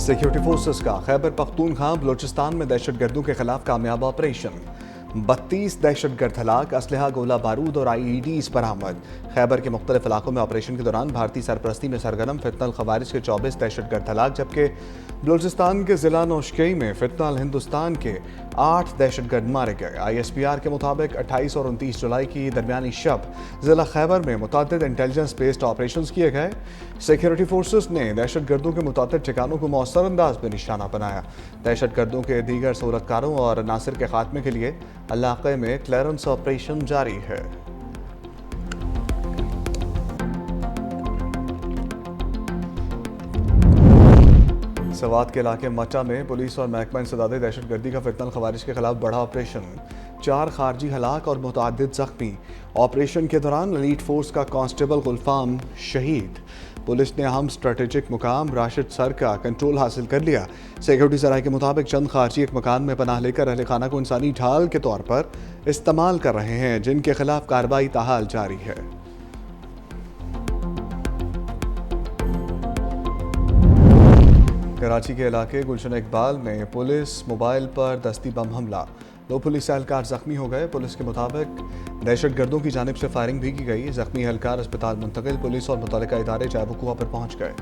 Security forces का खैबर पख्तूनख्वा बलोचिस्तान में दहशत गर्दों के खिलाफ कामयाब ऑपरेशन। 32 दहशत गर्द हलाक, असलहा गोला बारूद और IEDs बरामद। खैबर के मुख्तलिफ इलाकों में ऑपरेशन के दौरान भारतीय सरपरस्ती में सरगर्म फितनल खवारिज के 24 दहशत गर्द हलाक, जबकि बलोचिस्तान के जिला नौशकी में फितनल हिंदुस्तान के 8 दहशत गर्द मारे गए। ISPR के मुताबिक 28 और 29 जुलाई की दरमियानी शब जिला खैबर में मुतअद्दिद इंटेलिजेंस बेस्ड ऑपरेशन किए गए। सिक्योरिटी फोर्सेस ने दहशत गर्दों के मुतअद्दिद ठिकानों को मौसर अंदाज में निशाना बनाया। दहशत गर्दों के दीगर सूरतकारों और नासिर के खात्मे के लिए इलाके में क्लियरेंस ऑपरेशन जारी है। सवात के इलाके मटा में पुलिस और महकमा इंसदाद दहशत गर्दी का फितनल खवारिज के खिलाफ बड़ा ऑपरेशन। 4 खारजी हलाक और मुतअद्दिद जख्मी। ऑपरेशन के दौरान एलीट फोर्स का कांस्टेबल गुलफाम शहीद। पुलिस ने अहम स्ट्रेटेजिक मुकाम राशिद सर का कंट्रोल हासिल कर लिया। सिक्योरिटी सराय के मुताबिक चंद खारजी एक मकान में पनाह लेकर अहले खाना को इंसानी ढाल के तौर पर इस्तेमाल कर रहे हैं, जिनके खिलाफ कार्रवाई ताहाल जारी है। कराची के इलाके गुलशन इकबाल में पुलिस मोबाइल पर दस्ती बम हमला। 2 पुलिस एहलकार जख्मी हो गए। पुलिस के मुताबिक दहशत गर्दों की जानिब से फायरिंग भी की गई। जख्मी एहलकार अस्पताल मुंतकिल। पुलिस और मुतल्लिका इदारे जायब वक़ूआ पर पहुंच गए।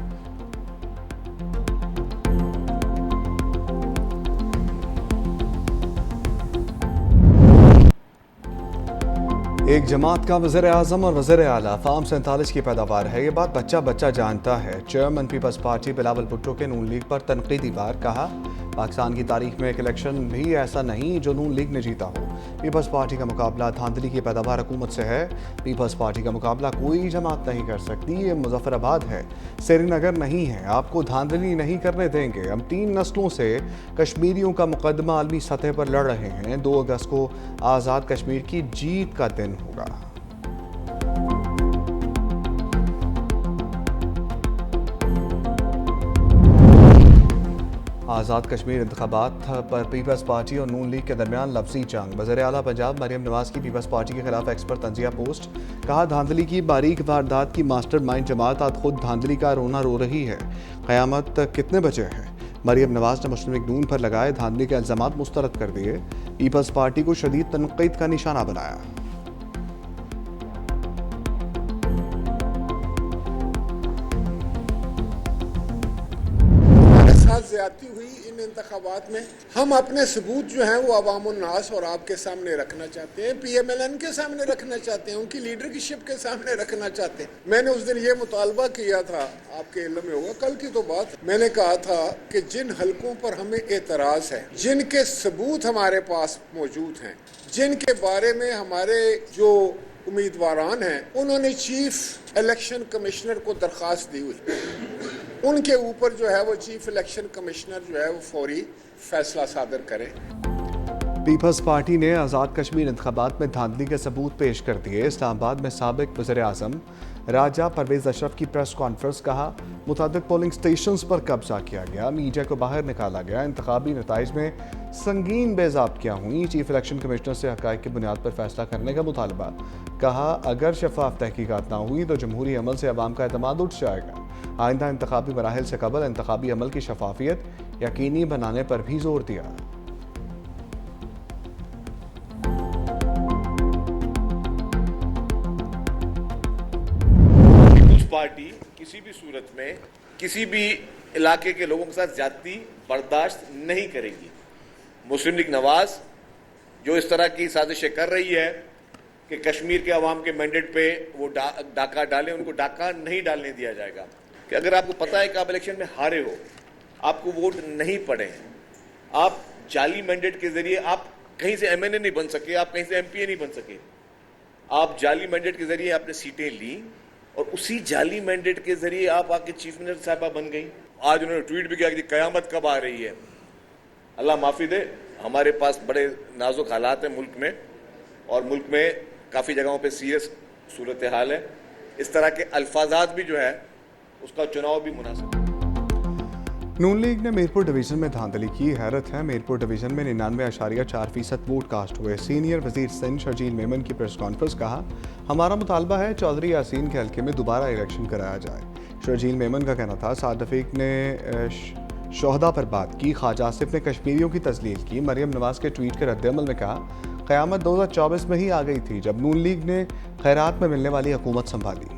एक जमात का वज़ीर आज़म और वज़ीर आला फार्म 47 की पैदावार है, ये बात बच्चा बच्चा जानता है। चेयरमैन पीपल्स पार्टी बिलावल भुट्टो के नून लीग पर तनकीदी वार। कहा, पाकिस्तान की तारीख में एक इलेक्शन भी ऐसा नहीं जो नून लीग ने जीता हो। पीपल्स पार्टी का मुकाबला धांधली की पैदावार हुकूमत से है। पीपल्स पार्टी का मुकाबला कोई जमात नहीं कर सकती। ये मुजफ्फराबाद है, श्रीनगर नहीं है। आपको धांधली नहीं करने देंगे। हम 3 नस्लों से कश्मीरियों का मुकदमा आलमी सतह पर लड़ रहे हैं। 2 अगस्त को आज़ाद कश्मीर की जीत का दिन होगा। आज़ाद कश्मीर इंतखाबात पर पीपल्स पार्टी और नून लीग के दरमियान लफ्जी जंग। वज़ीर आला पंजाब मरियम नवाज की पीपल्स पार्टी के खिलाफ एक्सपर्ट तंजिया पोस्ट। कहा, धांधली की बारीक वारदात की मास्टर माइंड जमात आज खुद धांधली का रोना रो रही है। क़यामत तक कितने बचे हैं? मरियम नवाज ने मुस्लिम लीग नून पर लगाए धांधली के इल्ज़ामात मुस्तरद कर दिए। पीपल्स पार्टी को शदीद तनक़ीद का निशाना बनाया। ज्यादती हुई इन इंतखाबात में। हम अपने सबूत जो हैं वो अवाम उन्नास और आपके सामने रखना चाहते हैं, PMLN के सामने रखना चाहते हैं, उनकी लीडरशिप के सामने रखना चाहते हैं। मैंने उस दिन ये मुतालबा किया था, आपके इल्म में होगा, कल की तो बात, मैंने कहा था कि जिन हलकों पर हमें एतराज है, जिनके सबूत हमारे पास मौजूद हैं, जिनके बारे में हमारे जो उम्मीदवारान हैं उन्होंने चीफ इलेक्शन कमिश्नर को दरख्वास्त दी हुई, उनके ऊपर जो है वो चीफ इलेक्शन कमिश्नर जो है वो फौरी फैसला सादर करे। पीपल्स पार्टी ने आज़ाद कश्मीर इंतखाबात में धांधली के सबूत पेश कर दिए। इस्लामाबाद में साबिक वज़ीर आज़म राजा परवेज़ अशरफ की प्रेस कॉन्फ्रेंस। कहा, मुतअद्दिद पोलिंग स्टेशंस पर कब्जा किया गया, मीडिया को बाहर निकाला गया, इंतखाबी नताइज में संगीन बेज़ाब्तियाँ हुई। चीफ इलेक्शन कमिश्नर से हक़ाइक़ की बुनियाद पर फैसला करने का मुतालबा। कहा, अगर शफाफ तहकीकात ना हुई तो जमहूरी अमल से अवाम का एतमाद उठ जाएगा। आइंदा इंतखाबी मराहिल से कबल इंतखाबी अमल की शफाफियत यकीनी बनाने पर भी जोर दिया। पीपल्स पार्टी किसी भी सूरत में किसी भी इलाके के लोगों के साथ ज्यादती बर्दाश्त नहीं करेगी। मुस्लिम लीग नवाज जो इस तरह की साजिशें कर रही है कि कश्मीर के अवाम के मैंडेट पे वो डाका डालें, उनको डाका नहीं डालने दिया जाएगा। कि अगर आपको पता है कि आप इलेक्शन में हारे हो, आपको वोट नहीं पड़े हैं, आप जाली मैंडेट के जरिए आप कहीं से MNA नहीं बन सके, आप कहीं से MPA नहीं बन सके, आप जाली मैंडेट के जरिए आपने सीटें ली और उसी जाली मैंडेट के जरिए आप आके चीफ मिनिस्टर साहबा बन गई। आज उन्होंने ट्वीट भी किया कि क़यामत कब आ रही है। अल्लाह माफ़ी दे, हमारे पास बड़े नाजुक हालात हैं मुल्क में, और मुल्क में काफ़ी जगहों पे सीरियस सूरत हाल है। इस तरह के अल्फाजात भी जो है उसका चुनाव भी मुनासिब। नून लीग ने मीरपुर डिवीजन में धांधली की। हैरत है, मीरपुर डिवीजन में 99.4% वोट कास्ट हुए। सीनियर वजीर सिंध शर्जील मेमन की प्रेस कॉन्फ्रेंस। कहा, हमारा मुतालबा है चौधरी यासीन के हल्के में दोबारा इलेक्शन कराया जाए। शर्जील मेमन का कहना था, साद रफीक ने شہداء پر بات کی. خواجہ آصف نے کشمیریوں کی تذلیل کی. مریم نواز کے ٹویٹ کے رد عمل میں کہا قیامت 2024 میں ہی آ گئی تھی جب نون لیگ نے خیرات میں ملنے والی حکومت سنبھالی.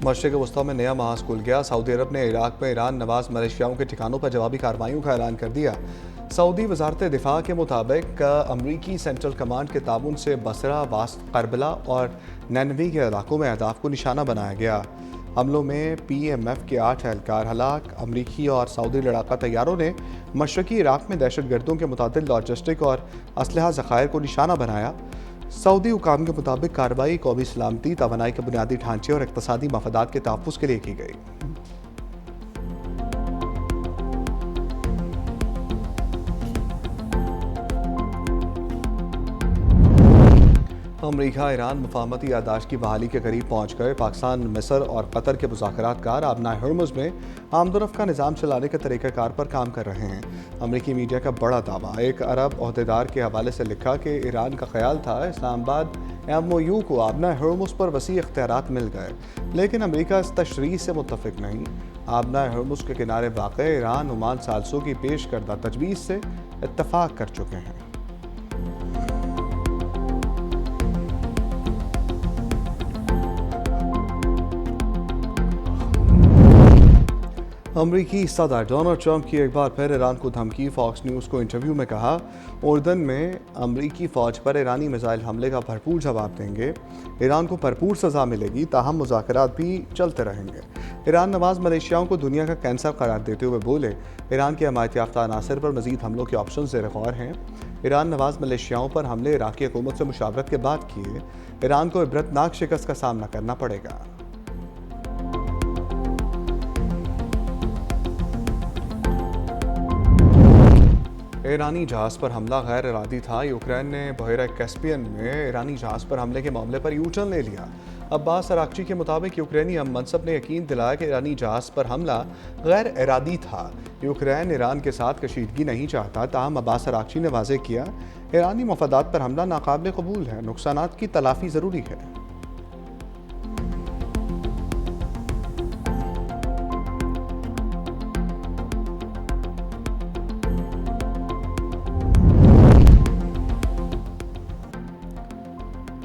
مشرق وسطیٰ میں نیا محاذ کھل گیا. سعودی عرب نے عراق میں ایران نواز ملیشیاؤں کے ٹھکانوں پر جوابی کارروائیوں کا اعلان کر دیا. سعودی وزارت دفاع کے مطابق امریکی سینٹرل کمانڈ کے تعاون سے بصرہ، واسط کربلا اور نینوی کے علاقوں میں اہداف کو نشانہ بنایا گیا. حملوں میں پی ایم ایف کے 8 اہلکار ہلاک. امریکی اور سعودی لڑاکا طیاروں نے مشرقی عراق میں دہشت گردوں کے متعدد لاجسٹک اور اسلحہ ذخائر کو نشانہ بنایا. سعودی حکام کے مطابق کارروائی قومی سلامتی، توانائی کے بنیادی ڈھانچے اور اقتصادی مفادات کے تحفظ کے لیے کی گئی. امریکہ ایران مفاہمتی یادداشت کی بحالی کے قریب پہنچ گئے. پاکستان، مصر اور قطر کے مذاکرات کار آبنائے ہرمز میں آمد و رفت کا نظام چلانے کے طریقہ کار پر کام کر رہے ہیں. امریکی میڈیا کا بڑا دعویٰ. ایک عرب عہدیدار کے حوالے سے لکھا کہ ایران کا خیال تھا اسلام آباد MOU کو آبنائے ہرمز پر وسیع اختیارات مل گئے، لیکن امریکہ اس تشریح سے متفق نہیں. آبنائے ہرمز کے کنارے واقع ایران عمان ثالثوں کی پیش کردہ تجویز سے اتفاق کر چکے ہیں. امریکی صدر ڈونلڈ ٹرمپ کی ایک بار پھر ایران کو دھمکی. فاکس نیوز کو انٹرویو میں کہا اردن میں امریکی فوج پر ایرانی میزائل حملے کا بھرپور جواب دیں گے. ایران کو بھرپور سزا ملے گی، تاہم مذاکرات بھی چلتے رہیں گے. ایران نواز ملیشیاؤں کو دنیا کا کینسر قرار دیتے ہوئے بولے ایران کے حمایت یافتہ عناصر پر مزید حملوں کے آپشن زیر غور ہیں. ایران نواز ملیشیاؤں پر حملے عراقی حکومت سے مشاورت کے بعد کیے. ایران کو عبرتناک شکست کا سامنا کرنا پڑے گا. ایرانی جہاز پر حملہ غیر ارادی تھا. یوکرین نے بحیرہ کیسپیئن میں ایرانی جہاز پر حملے کے معاملے پر یو ٹرن لے لیا. عباس اراغچی کے مطابق یوکرینی ہم منصب نے یقین دلایا کہ ایرانی جہاز پر حملہ غیر ارادی تھا. یوکرین ایران کے ساتھ کشیدگی نہیں چاہتا، تاہم عباس اراغچی نے واضح کیا ایرانی مفادات پر حملہ ناقابل قبول ہے. نقصانات کی تلافی ضروری ہے.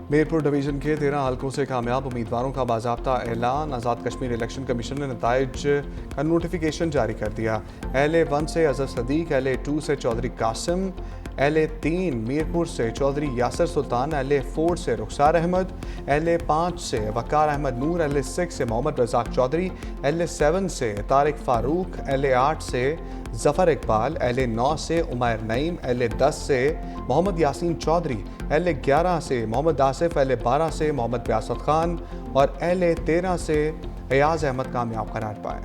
میرپور ڈویژن کے 13 حلقوں سے کامیاب امیدواروں کا باضابطہ اعلان. آزاد کشمیر الیکشن کمیشن نے نتائج کا نوٹیفیکیشن جاری کر دیا. LA1 سے اظہر صدیق، LA2 سے چودھری قاسم، LA3 میرپور سے چودھری یاسر سلطان، LA4 سے رخسار احمد، LA5 سے وقار احمد نور، LA6 سے محمد رزاق چودھری، LA7 سے طارق فاروق، LA8 سے ظفر اقبال، LA9 سے عمیر نعیم، LA10 سے محمد یاسین چودھری، LA11 سے محمد آصف، LA12 سے محمد بیاست خان اور LA13 سے ایاز احمد کامیاب قرار پائے.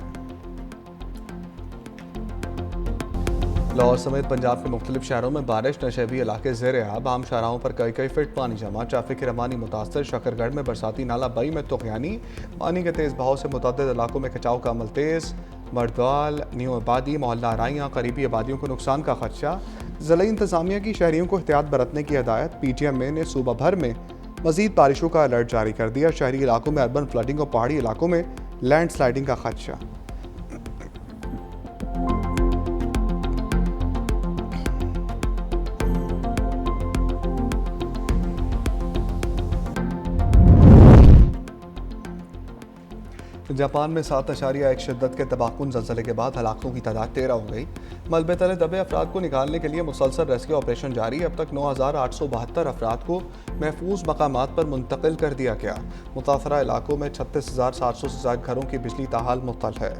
لاہور سمیت پنجاب کے مختلف شہروں میں بارش، نشیبی علاقے زیر آب، عام شاہراہوں پر کئی فٹ پانی جمع، ٹریفک کی روانی متاثر. شکر گڑھ میں برساتی نالہ بئی میں طغیانی، پانی کے تیز بہاؤ سے متعدد علاقوں میں کچاؤ کا عمل تیز. مردوال، نیو آبادی، محلہ آرائیاں، قریبی آبادیوں کو نقصان کا خدشہ. ضلعی انتظامیہ کی شہریوں کو احتیاط برتنے کی ہدایت. PTM نے صوبہ بھر میں مزید بارشوں کا الرٹ جاری کر دیا. شہری علاقوں میں اربن فلڈنگ اور پہاڑی علاقوں میں لینڈ سلائڈنگ کا خدشہ. جاپان میں 7.1 شدت کے تباہ کن زلزلے کے بعد ہلاکتوں کی تعداد 13 ہو گئی. ملبے تلے دبے افراد کو نکالنے کے لیے مسلسل ریسکیو آپریشن جاری. اب تک 9,872 افراد کو محفوظ مقامات پر منتقل کر دیا گیا. متاثرہ علاقوں میں 36,700 سے زائد گھروں کی بجلی تاحال معطل ہے.